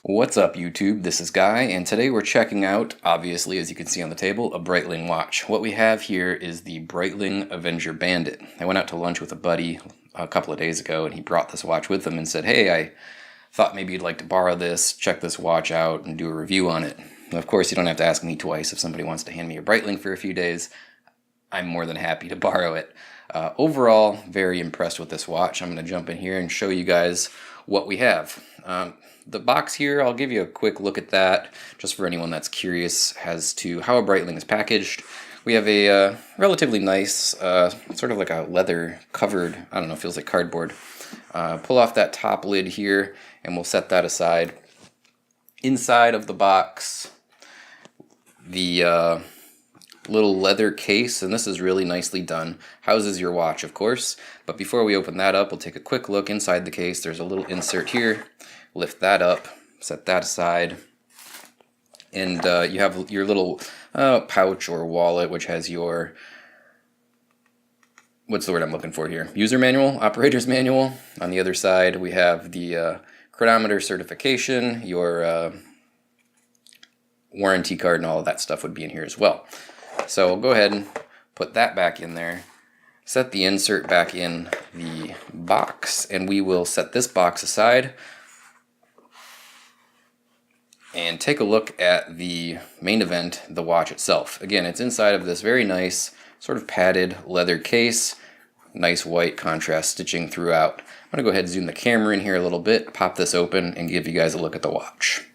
What's up, YouTube? This is Guy, and today we're checking out, obviously, as you can see on the table, a Breitling watch. What we have here is the Breitling Avenger Bandit. I went out to lunch with a buddy a couple of days ago, and he brought this watch with him and said, hey, I thought maybe you'd like to borrow this, check this watch out, and do a review on it. And of course, you don't have to ask me twice if somebody wants to hand me a Breitling for a few days. I'm more than happy to borrow it. Overall, very impressed with this watch. I'm going to jump in here and show you guys what we have. The box here, I'll give you a quick look at that, just for anyone that's curious as to how a Breitling is packaged. We have a relatively nice, sort of like a leather covered, I don't know, feels like cardboard. Pull off that top lid here, and we'll set that aside. Inside of the box, the little leather case, and this is really nicely done, houses your watch, of course. But before we open that up, we'll take a quick look inside the case. There's a little insert here. Lift that up, set that aside, and you have your little pouch or wallet, which has your, what's the word I'm looking for here? User manual, operator's manual. On the other side, we have the chronometer certification, your warranty card, and all of that stuff would be in here as well. So we'll go ahead and put that back in there, set the insert back in the box, and we will set this box aside and take a look at the main event, the watch itself. Again, it's inside of this very nice, sort of padded leather case, nice white contrast stitching throughout. I'm going to go ahead and zoom the camera in here a little bit, pop this open, and give you guys a look at the watch.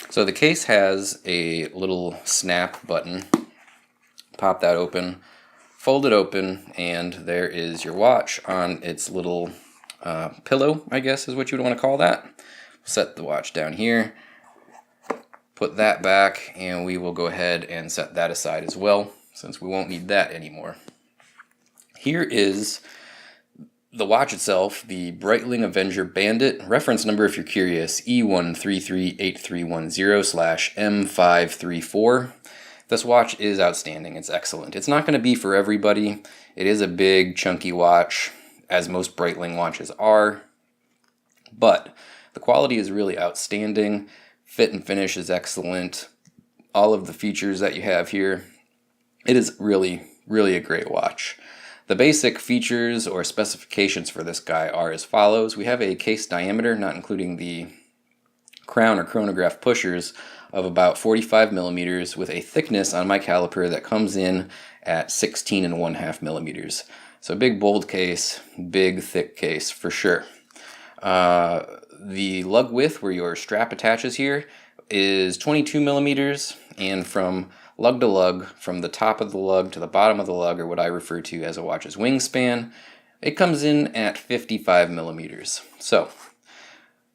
So the case has a little snap button. Pop that open, fold it open, and there is your watch on its little pillow, I guess is what you would want to call that. Set the watch down here. Put that back, and we will go ahead and set that aside as well, since we won't need that anymore. Here is the watch itself, the Breitling Avenger Bandit, reference number if you're curious, E1138310/M534. This watch is outstanding, it's excellent. It's not going to be for everybody. It is a big, chunky watch, as most Breitling watches are, but the quality is really outstanding. Fit and finish is excellent. All of the features that you have here, it is really, really a great watch. The basic features or specifications for this guy are as follows. We have a case diameter, not including the crown or chronograph pushers, of about 45 millimeters with a thickness on my caliper that comes in at 16.5 millimeters. So big, bold case, big, thick case for sure. The lug width where your strap attaches here is 22 millimeters, and from lug to lug, from the top of the lug to the bottom of the lug, or what I refer to as a watch's wingspan, it comes in at 55 millimeters. So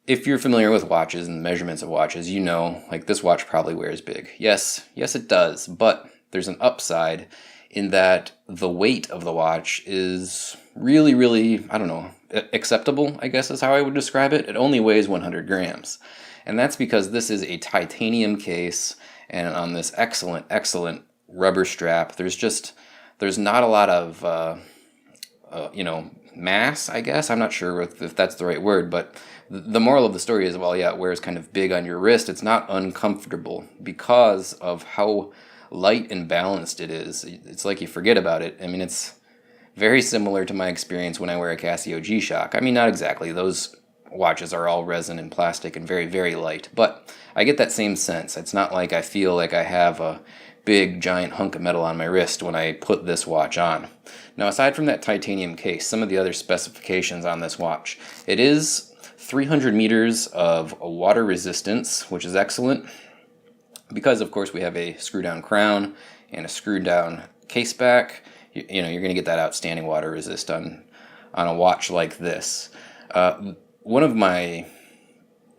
if you're familiar with watches and measurements of watches, you know, like, this watch probably wears big. Yes, it does, but there's an upside in that the weight of the watch is really, really, I don't know, acceptable, I guess is how I would describe it. It only weighs 100 grams. And that's because this is a titanium case, and on this excellent, excellent rubber strap, there's not a lot of, mass, I guess. I'm not sure if that's the right word, but the moral of the story is, well, yeah, it wears kind of big on your wrist. It's not uncomfortable because of how light and balanced it is. It's like you forget about it. I mean, it's very similar to my experience when I wear a Casio G-Shock. I mean, not exactly. Those watches are all resin and plastic and very, very light, but I get that same sense. It's not like I feel like I have a big, giant hunk of metal on my wrist when I put this watch on. Now, aside from that titanium case, some of the other specifications on this watch. It is 300 meters of water resistance, which is excellent, because, of course, we have a screw-down crown and a screw-down case back. You're going to get that outstanding water resist on a watch like this. One of my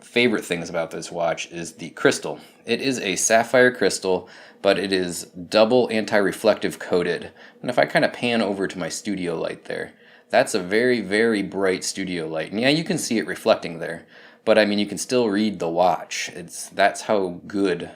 favorite things about this watch is the crystal. It is a sapphire crystal, but it is double anti-reflective coated. And if I kind of pan over to my studio light there, that's a very, very bright studio light. And yeah, you can see it reflecting there, but I mean, you can still read the watch. That's how good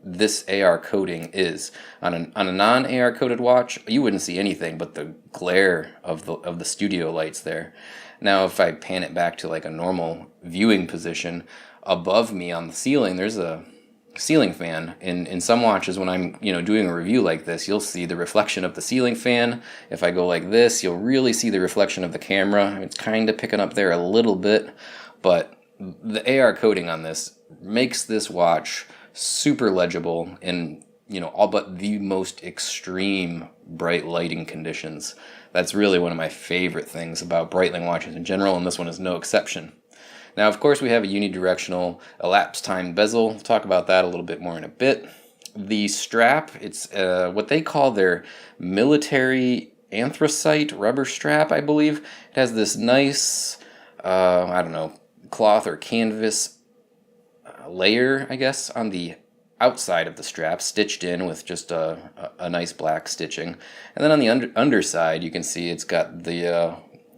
this AR coating is. On a non-AR coated watch, you wouldn't see anything but the glare of the studio lights there. Now, if I pan it back to like a normal viewing position, above me on the ceiling, there's a ceiling fan. In some watches, when I'm doing a review like this, you'll see the reflection of the ceiling fan. If I go like this, you'll really see the reflection of the camera. It's kind of picking up there a little bit, but the AR coating on this makes this watch super legible in all but the most extreme bright lighting conditions. That's really one of my favorite things about Breitling watches in general, and this one is no exception. Now, of course, we have a unidirectional elapsed time bezel. We'll talk about that a little bit more in a bit. The strap, it's what they call their military anthracite rubber strap, I believe. It has this nice, I don't know, cloth or canvas layer, I guess, on the outside of the strap, stitched in with just a nice black stitching. And then on the underside, you can see it's got the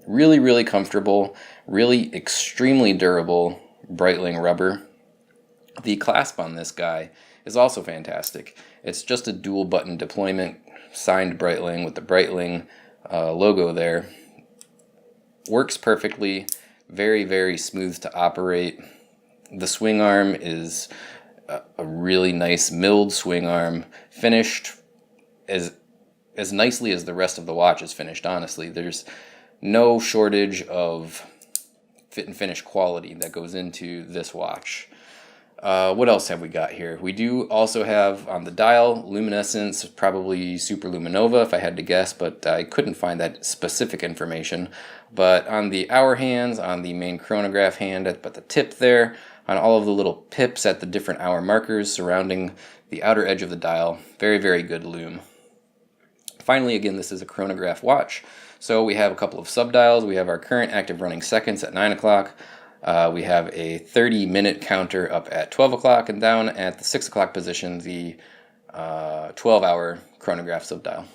really, really comfortable, really extremely durable Breitling rubber. The clasp on this guy is also fantastic. It's just a dual button deployment, signed Breitling with the Breitling logo there. Works perfectly, very, very smooth to operate. The swing arm is a really nice milled swing arm, finished as nicely as the rest of the watch is finished, honestly. There's no shortage of fit and finish quality that goes into this watch. What else have we got here? We do also have on the dial luminescence, probably superluminova if I had to guess, but I couldn't find that specific information. But on the hour hands, on the main chronograph hand at the tip there, on all of the little pips at the different hour markers surrounding the outer edge of the dial, very, very good lume. Finally, again, this is a chronograph watch. So we have a couple of subdials. We have our current active running seconds at 9 o'clock. We have a 30-minute counter up at 12 o'clock, and down at the 6 o'clock position, the 12-hour chronograph subdial.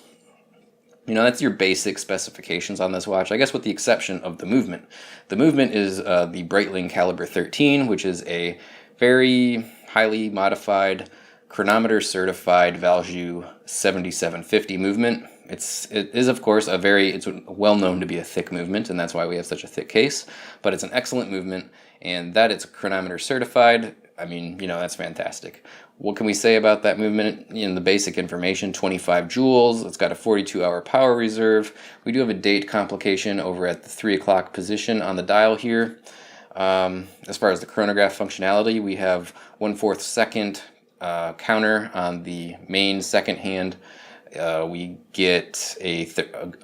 That's your basic specifications on this watch, I guess with the exception of the movement. The movement is the Breitling Calibre 13, which is a very highly modified, chronometer certified Valjoux 7750 movement. It is of course it's well known to be a thick movement, and that's why we have such a thick case, but it's an excellent movement, and that it's chronometer certified, I mean, that's fantastic. What can we say about that movement? The basic information, 25 joules, it's got a 42-hour power reserve. We do have a date complication over at the 3 o'clock position on the dial here. As far as the chronograph functionality, we have 1/4 second counter on the main second hand. We get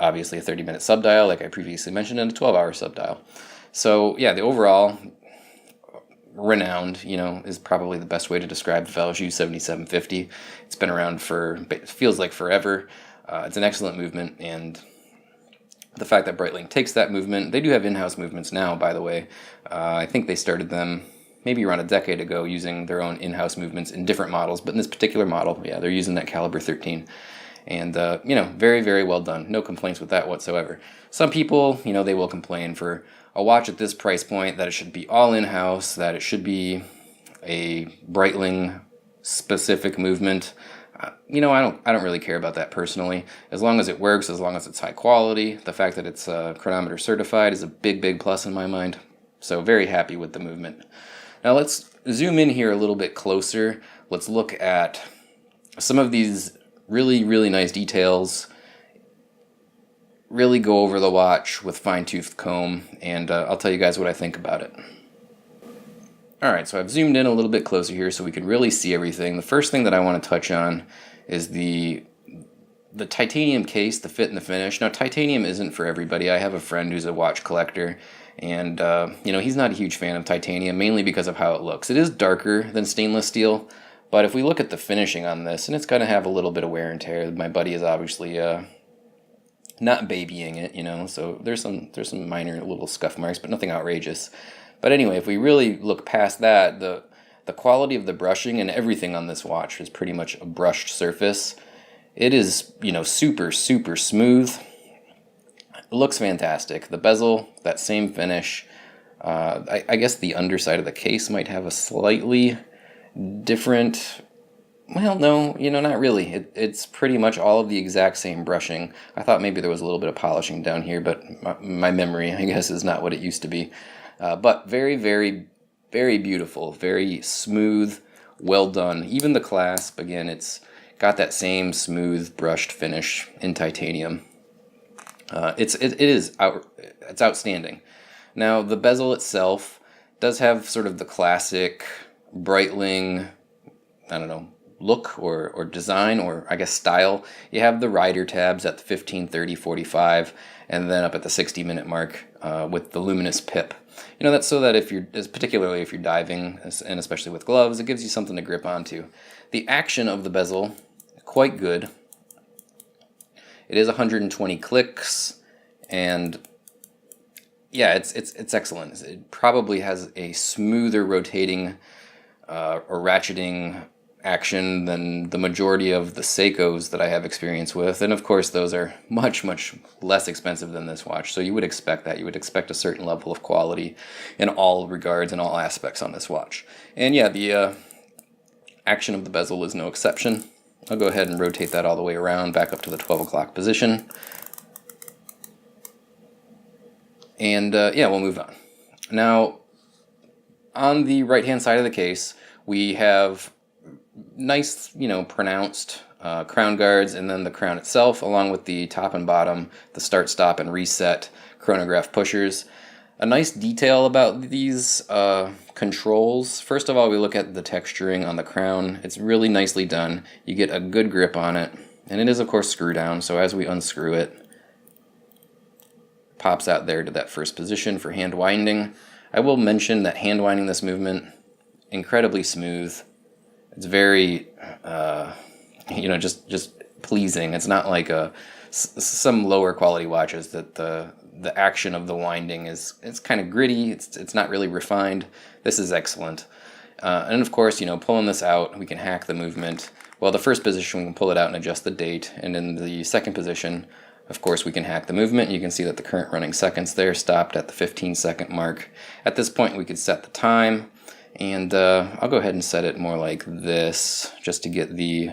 obviously a 30-minute subdial, like I previously mentioned, and a 12-hour subdial. So yeah, the overall renowned, is probably the best way to describe the Valjoux 7750. It's been around it feels like forever. It's an excellent movement, and the fact that Breitling takes that movement, they do have in-house movements now, by the way. I think they started them maybe around a decade ago using their own in-house movements in different models, but in this particular model, yeah, they're using that Calibre 13. And, very, very well done. No complaints with that whatsoever. Some people, they will complain for a watch at this price point that it should be all in-house, that it should be a Breitling specific movement. I don't really care about that personally. As long as it works, as long as it's high quality, the fact that it's chronometer certified is a big, big plus in my mind. So very happy with the movement. Now let's zoom in here a little bit closer. Let's look at some of these really, really nice details. Really go over the watch with fine-toothed comb, and I'll tell you guys what I think about it. Alright, so I've zoomed in a little bit closer here so we can really see everything. The first thing that I want to touch on is the titanium case, the fit and the finish. Now, titanium isn't for everybody. I have a friend who's a watch collector, and he's not a huge fan of titanium, mainly because of how it looks. It is darker than stainless steel, but if we look at the finishing on this, and it's going to have a little bit of wear and tear. My buddy is obviously not babying it, so there's some minor little scuff marks, but nothing outrageous. But anyway, if we really look past that, the quality of the brushing and everything on this watch is pretty much a brushed surface. It is, super, super smooth. It looks fantastic. The bezel, that same finish. I guess the underside of the case might have a slightly different... Well, no, not really. It's pretty much all of the exact same brushing. I thought maybe there was a little bit of polishing down here, but my memory, I guess, is not what it used to be. But very, very very beautiful, very smooth, well done. Even the clasp, again, it's got that same smooth brushed finish in titanium. It's outstanding. Now the bezel itself does have sort of the classic Breitling, I don't know, look or design, or I guess style. You have the rider tabs at the 15, 30, 45, and then up at the 60-minute mark with the luminous pip. You know, that's so that particularly if you're diving, and especially with gloves, it gives you something to grip onto. The action of the bezel, quite good. It is 120 clicks, and yeah, it's excellent. It probably has a smoother rotating or ratcheting action than the majority of the Seikos that I have experience with, and of course those are much less expensive than this watch, so you would expect that. You would expect a certain level of quality in all regards and all aspects on this watch. And yeah, the action of the bezel is no exception. I'll go ahead and rotate that all the way around back up to the 12 o'clock position. And yeah, we'll move on. Now, on the right-hand side of the case, we have nice, pronounced crown guards, and then the crown itself, along with the top and bottom, the start, stop, and reset chronograph pushers. A nice detail about these controls. First of all, we look at the texturing on the crown. It's really nicely done. You get a good grip on it, and it is of course screw down, so as we unscrew it, pops out there to that first position for hand winding. I will mention that hand winding this movement, incredibly smooth. It's very, just pleasing. It's not like some lower quality watches that the action of the winding it's kind of gritty. It's not really refined. This is excellent. And of course, pulling this out, we can hack the movement. Well, the first position, we can pull it out and adjust the date. And in the second position, of course, we can hack the movement. You can see that the current running seconds there stopped at the 15-second mark. At this point, we could set the time. And I'll go ahead and set it more like this, just to get the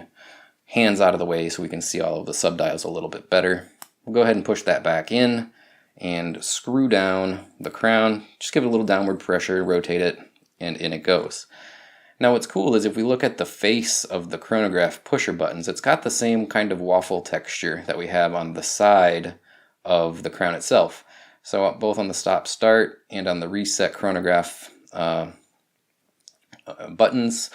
hands out of the way so we can see all of the subdials a little bit better. We'll go ahead and push that back in and screw down the crown. Just give it a little downward pressure, rotate it, and in it goes. Now what's cool is if we look at the face of the chronograph pusher buttons, it's got the same kind of waffle texture that we have on the side of the crown itself. So both on the stop start and on the reset chronograph buttons,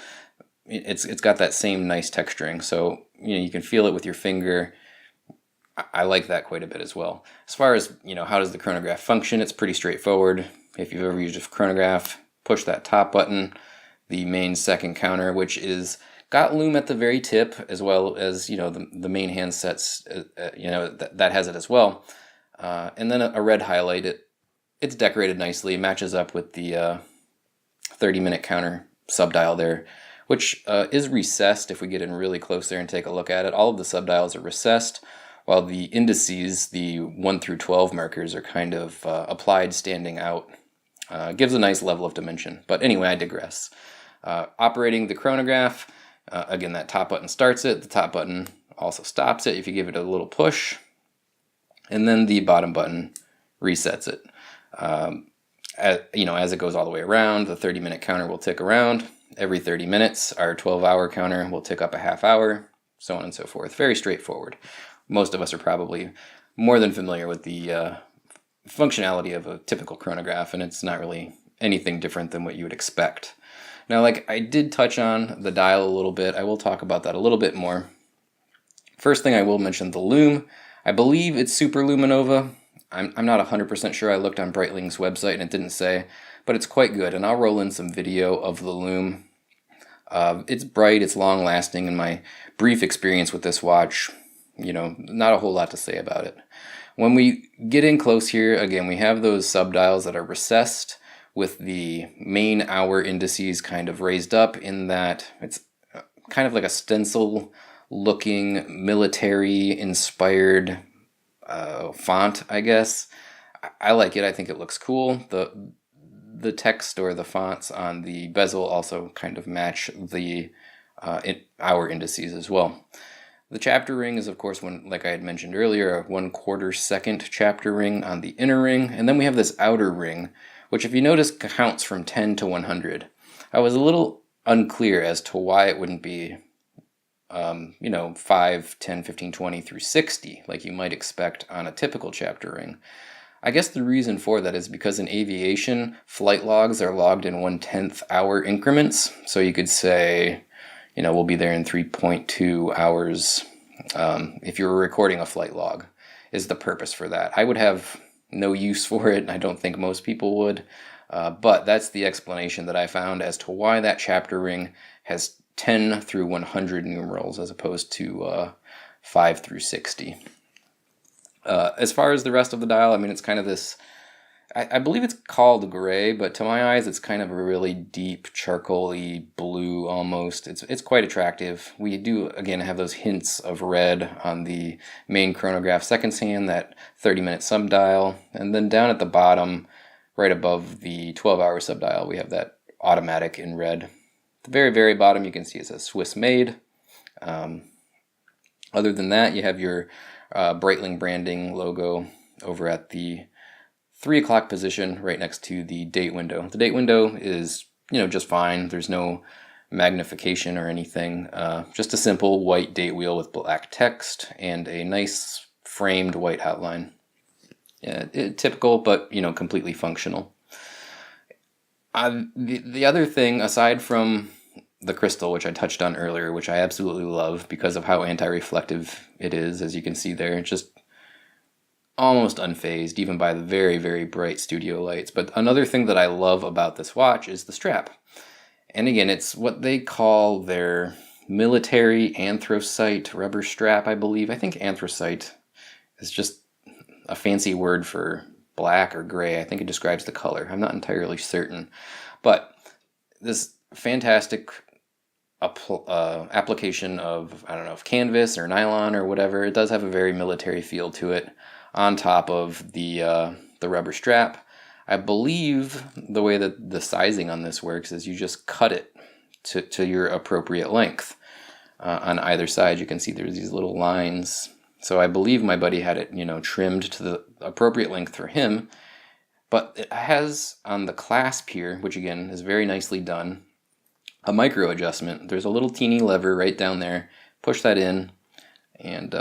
it's got that same nice texturing. So you can feel it with your finger. I like that quite a bit as well. As far as how does the chronograph function, it's pretty straightforward. If you've ever used a chronograph, push that top button, the main second counter, which is got loom at the very tip, as well as the main handsets, that has it as well. And then a red highlight. It's decorated nicely, matches up with the 30-minute counter subdial there, which is recessed. If we get in really close there and take a look at it, all of the subdials are recessed, while the indices, the 1 through 12 markers, are kind of applied, standing out. Gives a nice level of dimension. But anyway, I digress. Operating the chronograph, again, that top button starts it, the top button also stops it if you give it a little push, and then the bottom button resets it. As it goes all the way around, the 30-minute counter will tick around. Every 30 minutes, our 12-hour counter will tick up a half hour, so on and so forth. Very straightforward. Most of us are probably more than familiar with the functionality of a typical chronograph, and it's not really anything different than what you would expect. Now, like I did touch on the dial a little bit, I will talk about that a little bit more. First thing I will mention, the loom. I believe it's Super Luminova. I'm not 100% sure. I looked on Breitling's website and it didn't say, but it's quite good, and I'll roll in some video of the loom. It's bright, it's long lasting. In my brief experience with this watch, not a whole lot to say about it. When we get in close here, again, we have those subdials that are recessed with the main hour indices kind of raised up, in that it's kind of like a stencil looking military inspired font, I guess. I like it. I think it looks cool. The text or the fonts on the bezel also kind of match the hour indices as well. The chapter ring is, of course, like I had mentioned earlier, a 1/4 second chapter ring on the inner ring. And then we have this outer ring, which if you notice counts from 10 to 100. I was a little unclear as to why it wouldn't be 5, 10, 15, 20 through 60, like you might expect on a typical chapter ring. I guess the reason for that is because in aviation, flight logs are logged in 1/10 hour increments. So you could say, we'll be there in 3.2 hours. If you were recording a flight log, is the purpose for that. I would have no use for it. I don't think most people would. But that's the explanation that I found as to why that chapter ring has 10 through 100 numerals as opposed to 5 through 60. As far as the rest of the dial, it's kind of this, I believe it's called gray, but to my eyes it's kind of a really deep charcoaly blue almost. It's quite attractive. We do again have those hints of red on the main chronograph seconds hand, that 30-minute subdial, and then down at the bottom, right above the 12-hour subdial, we have that automatic in red. At the very, very bottom, you can see it says Swiss made. Other than that, you have your Breitling branding logo over at the 3 o'clock position right next to the date window. The date window is, just fine. There's no magnification or anything. Just a simple white date wheel with black text and a nice framed white outline. Yeah, typical, but, completely functional. The other thing, aside from the crystal, which I touched on earlier, which I absolutely love because of how anti-reflective it is, as you can see there, just almost unfazed, even by the very, very bright studio lights. But another thing that I love about this watch is the strap. And again, it's what they call their military anthracite rubber strap, I believe. I think anthracite is just a fancy word for black or gray. I think it describes the color. I'm not entirely certain. But this fantastic application of, I don't know, if canvas or nylon or whatever, it does have a very military feel to it on top of the rubber strap. I believe the way that the sizing on this works is you just cut it to your appropriate length. On either side, you can see there's these little lines. So I believe my buddy had it, trimmed to the appropriate length for him. But it has on the clasp here, which again is very nicely done, a micro adjustment. There's a little teeny lever right down there. Push that in, and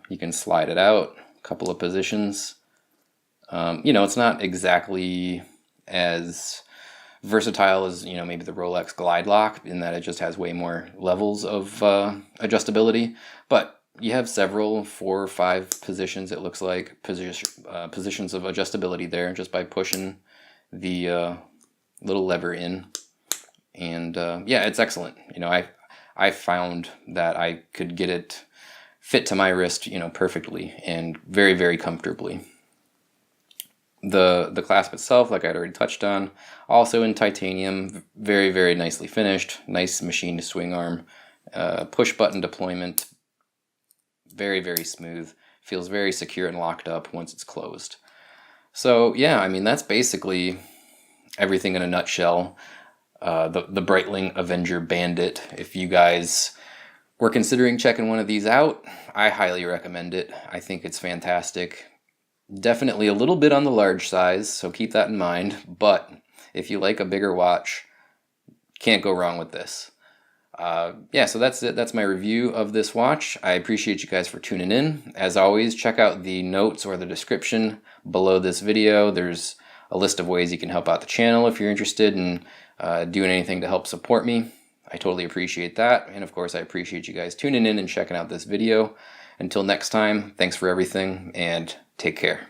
you can slide it out a couple of positions. It's not exactly as versatile as, maybe the Rolex Glide Lock, in that it just has way more levels of adjustability. But you have several, 4 or 5 positions, it looks like, positions of adjustability there just by pushing the little lever in. And yeah, it's excellent. I found that I could get it fit to my wrist, perfectly and very, very comfortably. The clasp itself, like I'd already touched on, also in titanium, very, very nicely finished, nice machined swing arm, push button deployment, very, very smooth, feels very secure and locked up once it's closed. So yeah, that's basically everything in a nutshell. The Breitling Avenger Bandit. If you guys were considering checking one of these out, I highly recommend it. I think it's fantastic. Definitely a little bit on the large size, so keep that in mind. But if you like a bigger watch, can't go wrong with this. Yeah, so that's it. That's my review of this watch. I appreciate you guys for tuning in. As always, check out the notes or the description below this video. There's a list of ways you can help out the channel if you're interested in doing anything to help support me. I totally appreciate that. And of course, I appreciate you guys tuning in and checking out this video. Until next time, thanks for everything and take care.